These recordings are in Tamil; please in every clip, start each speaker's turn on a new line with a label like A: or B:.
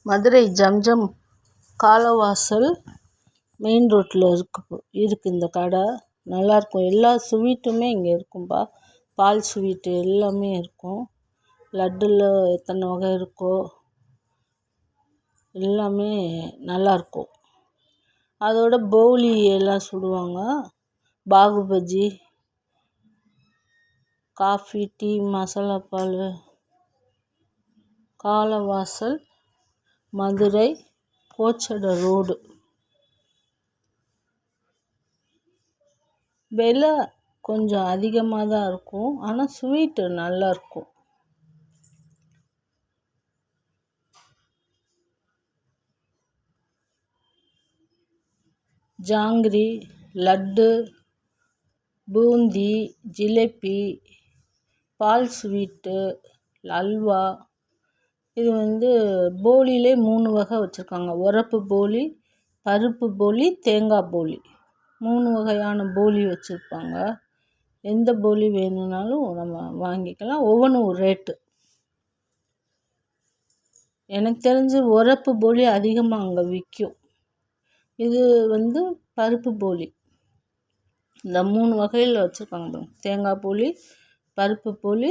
A: மதுரை ஜம்ஜம் காலவாசல் மெயின் ரோட்டில் இருக்குது இந்த கடை. நல்லாயிருக்கும். எல்லா ஸ்வீட்டுமே இங்கே இருக்கும்பா. பால் ஸ்வீட்டு எல்லாமே இருக்கும். லட்டில் எத்தனை வகை இருக்கோ எல்லாமே நல்லாயிருக்கும். அதோட போலி எல்லாம் சுடுவாங்க. பாகு பஜ்ஜி, காஃபி, டீ, மசாலா பால். காலவாசல், மதுரை, கோச்சடை ரோடு. விலை கொஞ்சம் அதிகமாக தான் இருக்கும், ஆனால் ஸ்வீட்டு நல்லாயிருக்கும். ஜாங்கிரி, லட்டு, பூந்தி, ஜிலேபி, பால் ஸ்வீட்டு, அல்வா. இது போலியிலே 3 வகை வச்சுருக்காங்க. உரப்பு போலி, பருப்பு போலி, தேங்காய் போலி. 3 வகையான போலி வச்சுருப்பாங்க. எந்த போலி வேணும்னாலும் நம்ம வாங்கிக்கலாம். ஒவ்வொன்றும் ஒரு ரேட்டு. எனக்கு தெரிஞ்சு உரப்பு போலி அதிகமாக அங்கே விற்கும். இது பருப்பு போலி. இந்த 3 வகையில் வச்சுருக்காங்க. தேங்காய் போலி, பருப்பு போலி,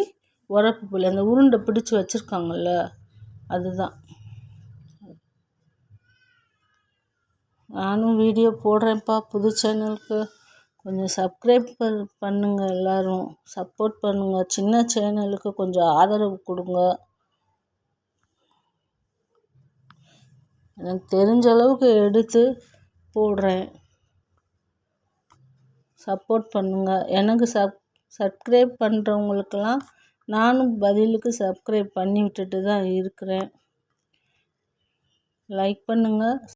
A: உரப்பு போலி. அந்த உருண்டை பிடிச்சி வச்சுருக்காங்கல்ல, அதுதான். நானும் வீடியோ போடுறேன்ப்பா புது சேனலுக்கு. கொஞ்சம் சப்ஸ்கிரைப் பண்ணுங்கள். எல்லோரும் சப்போர்ட் பண்ணுங்கள். சின்ன சேனலுக்கு கொஞ்சம் ஆதரவு கொடுங்க. எனக்கு தெரிஞ்ச அளவுக்கு எடுத்து போடுறேன். சப்போர்ட் பண்ணுங்கள். எனக்கு சப்ஸ்கிரைப் பண்ணுறவங்களுக்கெல்லாம் நானும் பதிலுக்கு சப்ஸ்கிரைப் பண்ணி விட்டுட்டு தான் இருக்கிறேன். லைக் பண்ணுங்கள்.